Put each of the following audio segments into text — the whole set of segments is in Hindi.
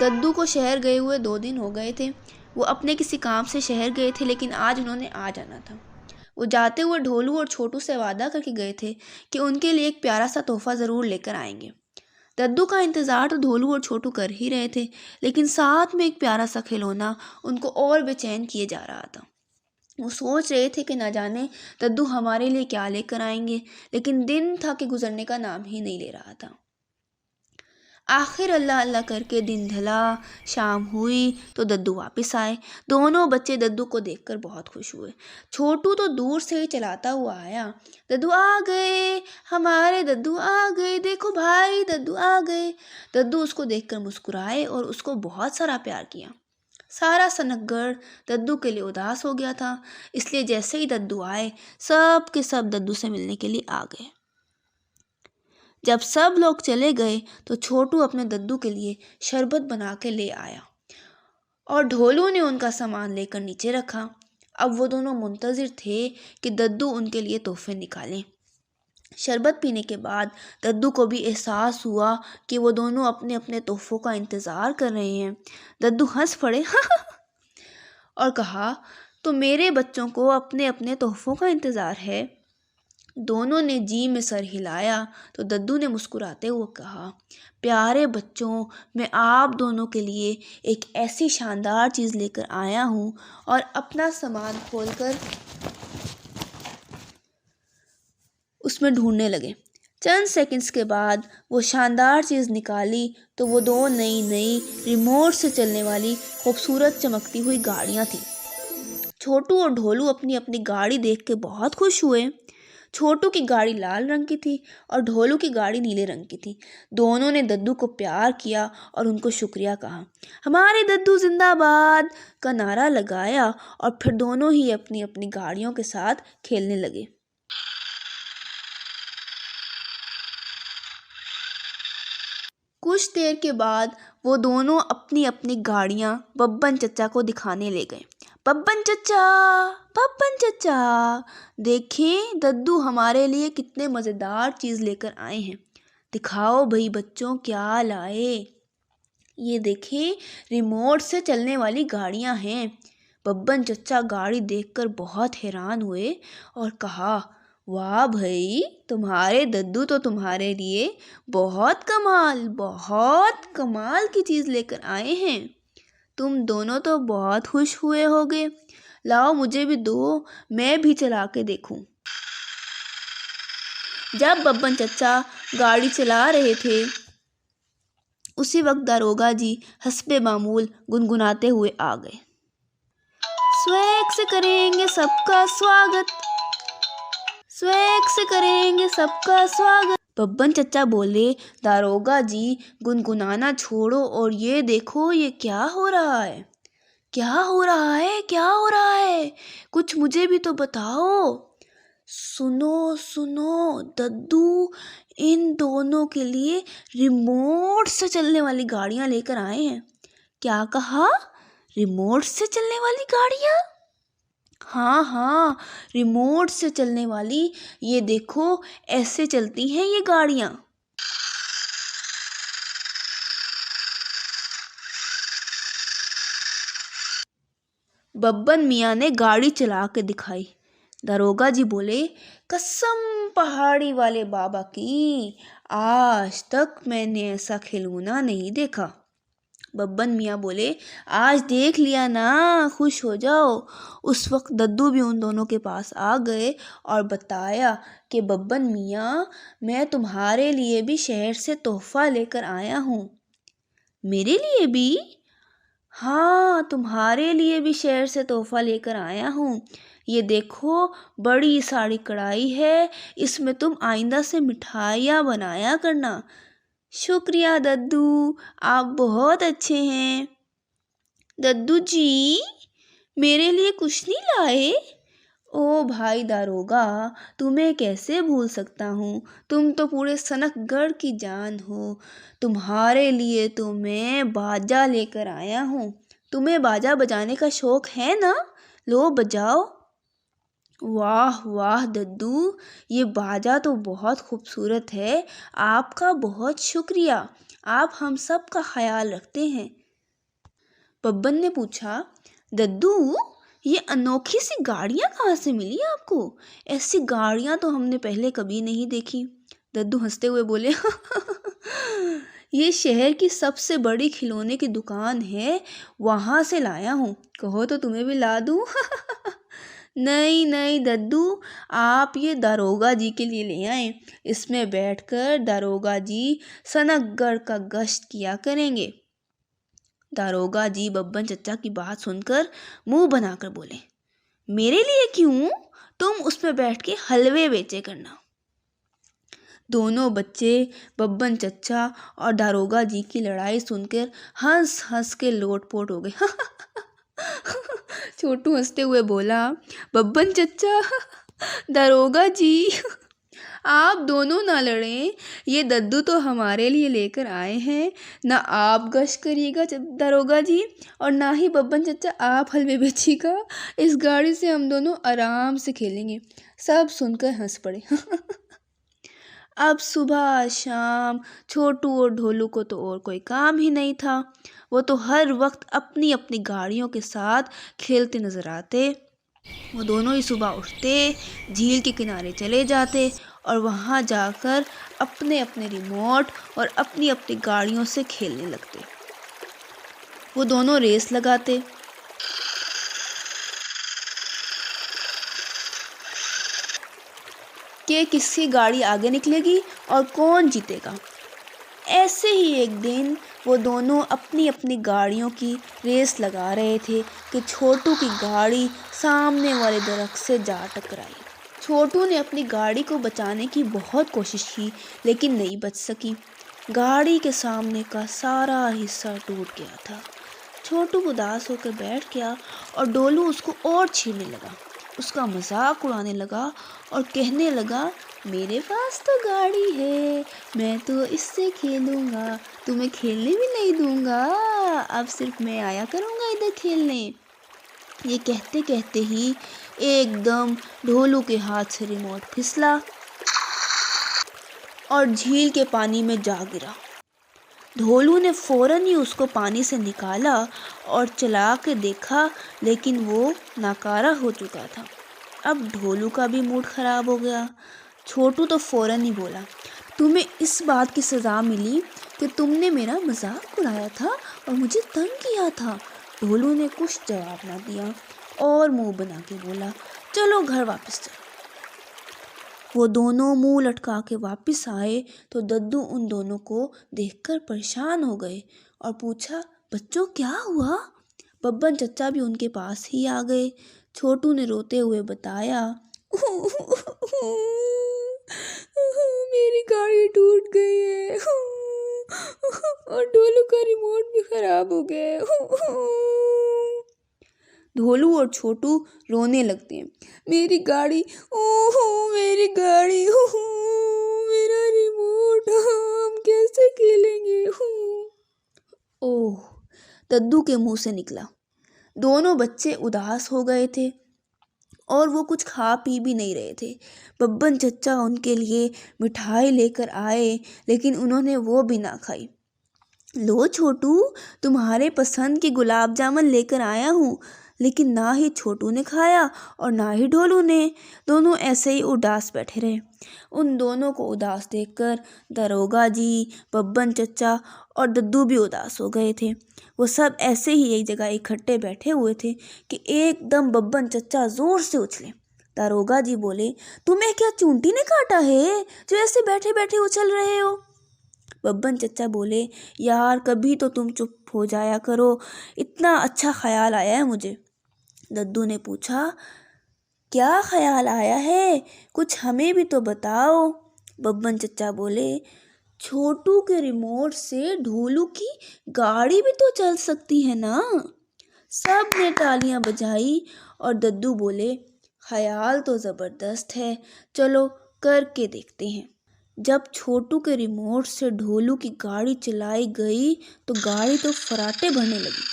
दद्दू को शहर गए हुए 2 दिन हो गए थे। वो अपने किसी काम से शहर गए थे, लेकिन आज उन्होंने आ जाना था। वो जाते हुए ढोलू और छोटू से वादा करके गए थे कि उनके लिए एक प्यारा सा तोहफा ज़रूर लेकर आएंगे। दद्दू का इंतज़ार तो ढोलू और छोटू कर ही रहे थे, लेकिन साथ में एक प्यारा सा खिलौना उनको और बेचैन किए जा रहा था। वो सोच रहे थे कि न जाने दद्दू हमारे लिए क्या लेकर आएंगे, लेकिन दिन था कि गुजरने का नाम ही नहीं ले रहा था। आखिर अल्लाह अल्लाह करके दिन ढला, शाम हुई तो दद्दू वापस आए। दोनों बच्चे दद्दू को देखकर बहुत खुश हुए। छोटू तो दूर से ही चलाता हुआ आया। दद्दू आ गए, हमारे दद्दू आ गए, देखो भाई दद्दू आ गए। दद्दू उसको देखकर मुस्कुराए और उसको बहुत सारा प्यार किया। सारा सनकगढ़ दद्दू के लिए उदास हो गया था, इसलिए जैसे ही दद्दू आए सब के सब दद्दू से मिलने के लिए आ गए। जब सब लोग चले गए तो छोटू अपने दद्दू के लिए शरबत बना के ले आया और ढोलू ने उनका सामान लेकर नीचे रखा। अब वो दोनों मुंतज़िर थे कि दद्दू उनके लिए तोहफे निकालें। शरबत पीने के बाद दद्दू को भी एहसास हुआ कि वो दोनों अपने अपने तोहफ़ों का इंतज़ार कर रहे हैं। दद्दू हंस पड़े और कहा, तो मेरे बच्चों को अपने अपने तोहफ़ों का इंतज़ार है। दोनों ने जी में सर हिलाया तो दद्दू ने मुस्कुराते हुए कहा, प्यारे बच्चों, मैं आप दोनों के लिए एक ऐसी शानदार चीज़ लेकर आया हूँ। और अपना सामान खोलकर उसमें ढूंढने लगे। चंद सेकंड्स के बाद वो शानदार चीज़ निकाली तो वो 2 नई नई रिमोट से चलने वाली खूबसूरत चमकती हुई गाड़ियाँ थीं। छोटू और ढोलू अपनी अपनी गाड़ी देख के बहुत खुश हुए। छोटू की गाड़ी लाल रंग की थी और ढोलू की गाड़ी नीले रंग की थी। दोनों ने दद्दू को प्यार किया और उनको शुक्रिया कहा। हमारे दद्दू जिंदाबाद का नारा लगाया और फिर दोनों ही अपनी अपनी गाड़ियों के साथ खेलने लगे। कुछ देर के बाद वो दोनों अपनी अपनी गाड़ियाँ बब्बन चचा को दिखाने ले गए। बब्बन चचा, देखें दद्दू हमारे लिए कितने मज़ेदार चीज़ लेकर आए हैं। दिखाओ भाई बच्चों क्या लाए। ये देखें, रिमोट से चलने वाली गाड़ियाँ हैं। बब्बन चचा गाड़ी देखकर बहुत हैरान हुए और कहा, वाह भाई, तुम्हारे दद्दू तो तुम्हारे लिए बहुत कमाल की चीज़ लेकर आए हैं। तुम दोनों तो बहुत खुश हुए होगे। लाओ मुझे भी दो, मैं भी चला के देखूं। जब बब्बन चचा गाड़ी चला रहे थे उसी वक्त दारोगा जी हस्बे मामूल गुनगुनाते हुए आ गए। स्वैग से करेंगे सबका स्वागत, स्वैग से करेंगे सबका स्वागत। बब्बन चचा बोले, दारोगा जी गुनगुनाना छोड़ो और ये देखो ये क्या हो रहा है, क्या हो रहा है, क्या हो रहा है, कुछ मुझे भी तो बताओ। सुनो सुनो दद्दू इन दोनों के लिए रिमोट से चलने वाली गाड़ियां लेकर आए हैं। क्या कहा? रिमोट से चलने वाली गाड़ियां? हाँ हाँ, रिमोट से चलने वाली। ये देखो ऐसे चलती हैं ये गाड़ियां। बब्बन मियाँ ने गाड़ी चला के दिखाई। दारोगा जी बोले, कसम पहाड़ी वाले बाबा की, आज तक मैंने ऐसा खिलौना नहीं देखा। बब्बन मियाँ बोले, आज देख लिया ना, खुश हो जाओ। उस वक्त दद्दू भी उन दोनों के पास आ गए और बताया कि बब्बन मियाँ, मैं तुम्हारे लिए भी शहर से तोहफा लेकर आया हूँ। मेरे लिए भी? हाँ, तुम्हारे लिए भी शहर से तोहफा लेकर आया हूँ। ये देखो बड़ी सारी कढ़ाई है, इसमें तुम आइंदा से मिठाइयाँ बनाया करना। शुक्रिया दद्दू, आप बहुत अच्छे हैं। दद्दू जी मेरे लिए कुछ नहीं लाए? ओ भाई दारोगा, तुम्हें कैसे भूल सकता हूँ, तुम तो पूरे सनकगढ़ की जान हो। तुम्हारे लिए तो मैं बाजा लेकर आया हूँ। तुम्हें बाजा बजाने का शौक है ना? लो बजाओ। वाह वाह दद्दू, ये बाजा तो बहुत खूबसूरत है। आपका बहुत शुक्रिया, आप हम सब का ख्याल रखते हैं। बब्बन ने पूछा, दद्दू ये अनोखी सी गाड़ियाँ कहाँ से मिली आपको? ऐसी गाड़ियाँ तो हमने पहले कभी नहीं देखी। दद्दू हंसते हुए बोले, ये शहर की सबसे बड़ी खिलौने की दुकान है, वहाँ से लाया हूँ। कहो तो तुम्हें भी ला दूँ? नहीं नहीं दद्दू, आप ये दारोगा जी के लिए ले आए। इसमें बैठकर दारोगा जी सनकगढ़ का गश्त किया करेंगे। दारोगा जी बब्बन चचा की बात सुनकर मुंह बनाकर बोले, मेरे लिए क्यों? तुम उसमें बैठ के हलवे बेचे करना। दोनों बच्चे बब्बन चचा और दारोगा जी की लड़ाई सुनकर हंस हंस के लोटपोट हो गए। छोटू हंसते हुए बोला, बब्बन चचा, दारोगा जी, आप दोनों ना लड़ें, ये दद्दू तो हमारे लिए लेकर आए हैं। ना आप गश्त करिएगा दारोगा जी, और ना ही बब्बन चचा आप हलवे बेचिएगा। इस गाड़ी से हम दोनों आराम से खेलेंगे। सब सुनकर हंस पड़े। अब सुबह शाम छोटू और ढोलू को तो और कोई काम ही नहीं था। वो तो हर वक्त अपनी अपनी गाड़ियों के साथ खेलते नजर आते। वो दोनों ही सुबह उठते, झील के किनारे चले जाते और वहाँ जाकर अपने अपने रिमोट और अपनी अपनी गाड़ियों से खेलने लगते। वो दोनों रेस लगाते कि किसकी गाड़ी आगे निकलेगी और कौन जीतेगा। ऐसे ही एक दिन वो दोनों अपनी अपनी गाड़ियों की रेस लगा रहे थे कि छोटू की गाड़ी सामने वाले दरख्त से जा टकराई। छोटू ने अपनी गाड़ी को बचाने की बहुत कोशिश की, लेकिन नहीं बच सकी। गाड़ी के सामने का सारा हिस्सा टूट गया था। छोटू उदास होकर बैठ गया और डोलू उसको और छेड़ने लगा, उसका मजाक उड़ाने लगा और कहने लगा, मेरे पास तो गाड़ी है, मैं तो इससे खेलूंगा, तुम्हें खेलने भी नहीं दूंगा, अब सिर्फ मैं आया करूंगा इधर खेलने। ये कहते कहते ही एकदम ढोलू के हाथ से रिमोट फिसला और झील के पानी में जा गिरा। ढोलू ने फौरन ही उसको पानी से निकाला और चला के देखा, लेकिन वो नाकारा हो चुका था। अब ढोलू का भी मूड खराब हो गया। छोटू तो फौरन ही बोला, तुम्हें इस बात की सज़ा मिली कि तुमने मेरा मजाक उड़ाया था और मुझे तंग किया था। ढोलू ने कुछ जवाब ना दिया और मुंह बना के बोला, चलो घर वापस चलो। वो दोनों मुंह लटका के वापस आए तो दद्दू उन दोनों को देखकर परेशान हो गए और पूछा, बच्चों क्या हुआ? बब्बन चचा भी उनके पास ही आ गए। छोटू ने रोते हुए बताया, मेरी गाड़ी टूट गई है और ढोलू का रिमोट भी खराब हो गया है। ढोलू और छोटू रोने लगते हैं, मेरी गाड़ी, ओहो मेरी गाड़ी, ओहो मेरा रिमोट, हम कैसे खेलेंगे? ओह, दद्दू के मुंह से निकला। दोनों बच्चे उदास हो गए थे और वो कुछ खा पी भी नहीं रहे थे। बब्बन चचा उनके लिए मिठाई लेकर आए, लेकिन उन्होंने वो भी ना खाई। लो छोटू, तुम्हारे पसंद की गुलाब जामुन लेकर आया हूँ। लेकिन ना ही छोटू ने खाया और ना ही ढोलू ने। दोनों ऐसे ही उदास बैठे रहे। उन दोनों को उदास देखकर दरोगा जी, बब्बन चचा और दद्दू भी उदास हो गए थे। वो सब ऐसे ही एक जगह इकट्ठे बैठे हुए थे कि एकदम बब्बन चचा जोर से उछले। दरोगा जी बोले, तुम्हें क्या चूंटी ने काटा है जो ऐसे बैठे बैठे उछल रहे हो? बब्बन चचा बोले, यार कभी तो तुम चुप हो जाया करो, इतना अच्छा ख्याल आया है मुझे। दद्दू ने पूछा, क्या ख्याल आया है, कुछ हमें भी तो बताओ। बब्बन चचा बोले, छोटू के रिमोट से ढोलू की गाड़ी भी तो चल सकती है ना। सब ने तालियां बजाई और दद्दू बोले, ख्याल तो ज़बरदस्त है, चलो करके देखते हैं। जब छोटू के रिमोट से ढोलू की गाड़ी चलाई गई तो गाड़ी तो फराटे भरने लगी।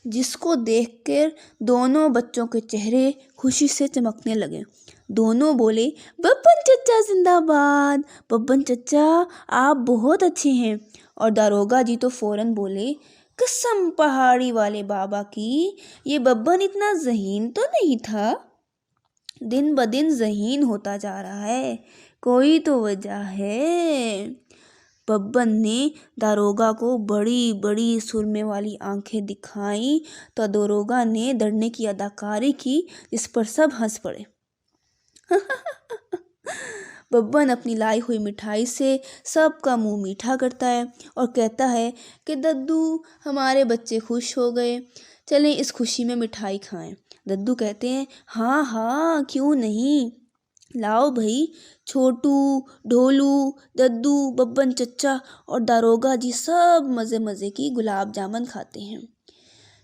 जिसको देखकर दोनों बच्चों के चेहरे खुशी से चमकने लगे। दोनों बोले, बब्बन चचा जिंदाबाद, बब्बन चचा आप बहुत अच्छे हैं। और दारोगा जी तो फौरन बोले, कसम पहाड़ी वाले बाबा की, ये बब्बन इतना ज़हीन तो नहीं था। दिन ब दिन ज़हीन होता जा रहा है, कोई तो वजह है। बब्बन ने दारोगा को बड़ी बड़ी सुरमे वाली आंखें दिखाई तो दारोगा ने डरने की अदाकारी की, जिस पर सब हंस पड़े। बब्बन अपनी लाई हुई मिठाई से सबका मुंह मीठा करता है और कहता है कि दद्दू हमारे बच्चे खुश हो गए, चलें इस खुशी में मिठाई खाएं। दद्दू कहते हैं, हाँ हाँ क्यों नहीं, लाओ भाई। छोटू, ढोलू, दद्दू, बब्बन चचा और दारोगा जी सब मज़े मज़े की गुलाब जामुन खाते हैं।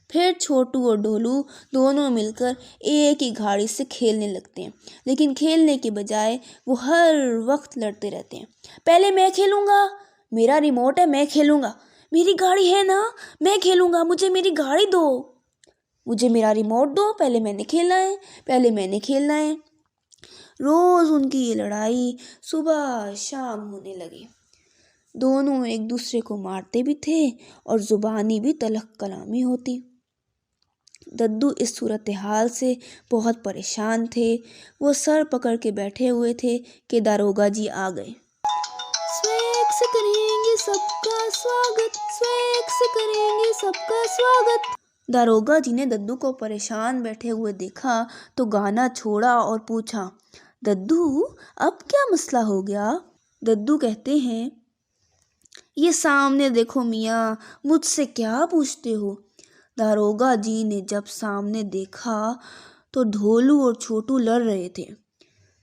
फिर छोटू और ढोलू दोनों मिलकर एक ही गाड़ी से खेलने लगते हैं, लेकिन खेलने के बजाय वो हर वक्त लड़ते रहते हैं। पहले मैं खेलूँगा, मेरा रिमोट है, मैं खेलूँगा, मेरी गाड़ी है ना, मैं खेलूँगा, मुझे मेरी गाड़ी दो, मुझे मेरा रिमोट दो, पहले मैंने खेलना है, पहले मैंने खेलना है। रोज़ उनकी ये लड़ाई सुबह शाम होने लगी। दोनों एक दूसरे को मारते भी थे और जुबानी भी तलख कलामी होती। दद्दू इस सूरत हाल से बहुत परेशान थे। वो सर पकड़ के बैठे हुए थे कि दारोगा जी आ गए। स्वैग से करेंगे सबका स्वागत, स्वैग से करेंगे सबका स्वागत। दारोगा जी ने दद्दू को परेशान बैठे हुए देखा तो गाना छोड़ा और पूछा, दद्दू अब क्या मसला हो गया? दद्दू कहते हैं, ये सामने देखो मियाँ, मुझसे क्या पूछते हो? दारोगा जी ने जब सामने देखा तो ढोलू और छोटू लड़ रहे थे।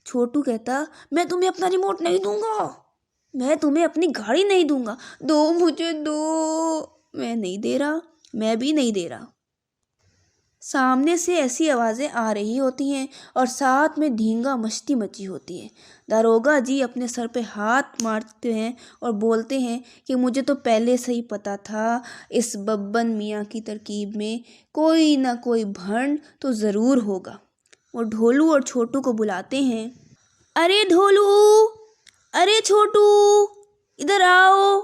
छोटू कहता, मैं तुम्हें अपना रिमोट नहीं दूंगा, मैं तुम्हें अपनी गाड़ी नहीं दूंगा, दो मुझे दो। मैं नहीं दे रहा, मैं भी नहीं दे रहा। सामने से ऐसी आवाज़ें आ रही होती हैं और साथ में धींगा मस्ती मची होती है। दारोगा जी अपने सर पे हाथ मारते हैं और बोलते हैं कि मुझे तो पहले से ही पता था, इस बब्बन मियाँ की तरकीब में कोई ना कोई भंड तो ज़रूर होगा। वो ढोलू और छोटू को बुलाते हैं, अरे ढोलू, अरे छोटू, इधर आओ।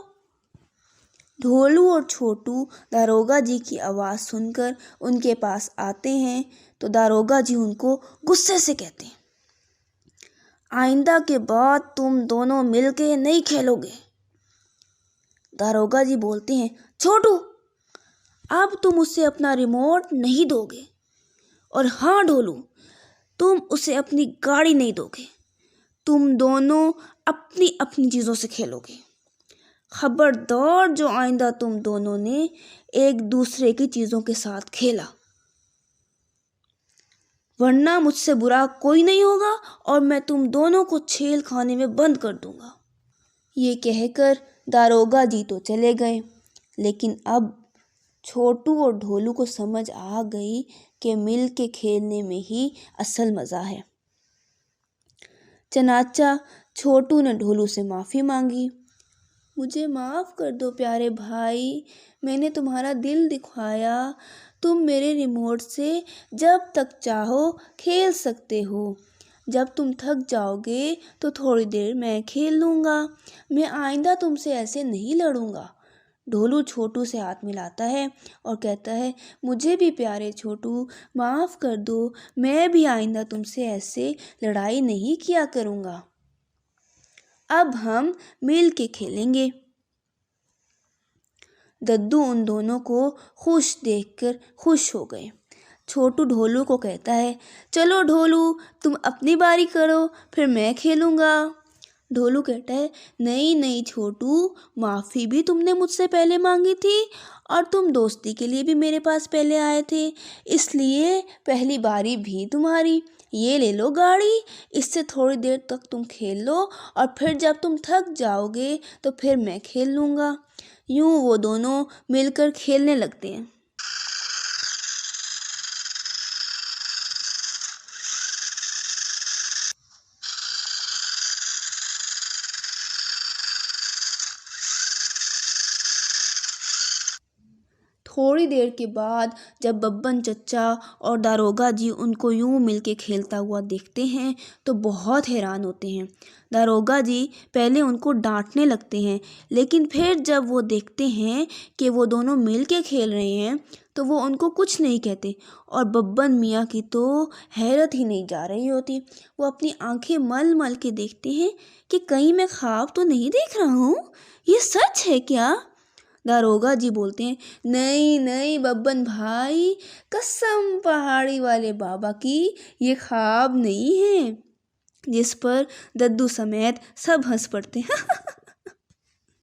ढोलू और छोटू दारोगा जी की आवाज़ सुनकर उनके पास आते हैं तो दारोगा जी उनको गुस्से से कहते हैं, आइंदा के बाद तुम दोनों मिलके नहीं खेलोगे। दारोगा जी बोलते हैं, छोटू अब तुम उसे अपना रिमोट नहीं दोगे, और हाँ ढोलू, तुम उसे अपनी गाड़ी नहीं दोगे, तुम दोनों अपनी अपनी चीज़ों से खेलोगे। खबरदार जो आइंदा तुम दोनों ने एक दूसरे की चीज़ों के साथ खेला, वरना मुझसे बुरा कोई नहीं होगा और मैं तुम दोनों को छेल खाने में बंद कर दूंगा। ये कहकर दारोगा जी तो चले गए, लेकिन अब छोटू और ढोलू को समझ आ गई कि मिल के खेलने में ही असल मज़ा है। चनाचा छोटू ने ढोलू से माफ़ी मांगी, मुझे माफ़ कर दो प्यारे भाई, मैंने तुम्हारा दिल दिखाया, तुम मेरे रिमोट से जब तक चाहो खेल सकते हो, जब तुम थक जाओगे तो थोड़ी देर मैं खेल लूँगा, मैं आइंदा तुमसे ऐसे नहीं लड़ूँगा। ढोलू छोटू से हाथ मिलाता है और कहता है, मुझे भी प्यारे छोटू माफ़ कर दो, मैं भी आइंदा तुमसे ऐसे लड़ाई नहीं किया करूँगा, अब हम मिल के खेलेंगे। दद्दू उन दोनों को खुश देखकर खुश हो गए। छोटू ढोलू को कहता है, चलो ढोलू तुम अपनी बारी करो, फिर मैं खेलूँगा। ढोलू कहता है, नहीं नहीं छोटू, माफ़ी भी तुमने मुझसे पहले मांगी थी और तुम दोस्ती के लिए भी मेरे पास पहले आए थे, इसलिए पहली बारी भी तुम्हारी। ये ले लो गाड़ी, इससे थोड़ी देर तक तुम खेल लो और फिर जब तुम थक जाओगे तो फिर मैं खेल लूँगा। यूँ वो दोनों मिलकर खेलने लगते हैं। थोड़ी देर के बाद जब बब्बन चचा और दारोगा जी उनको यूं मिलके खेलता हुआ देखते हैं तो बहुत हैरान होते हैं। दारोगा जी पहले उनको डांटने लगते हैं, लेकिन फिर जब वो देखते हैं कि वो दोनों मिल के खेल रहे हैं तो वो उनको कुछ नहीं कहते। और बब्बन मियाँ की तो हैरत ही नहीं जा रही होती। वो अपनी आंखें मल मल के देखते हैं कि कहीं मैं ख्वाब तो नहीं देख रहा हूँ, ये सच है क्या? दारोगा जी बोलते हैं, नहीं नहीं बब्बन भाई, कसम पहाड़ी वाले बाबा की, ये ख्वाब नहीं है। जिस पर दद्दू समेत सब हंस पड़ते हैं।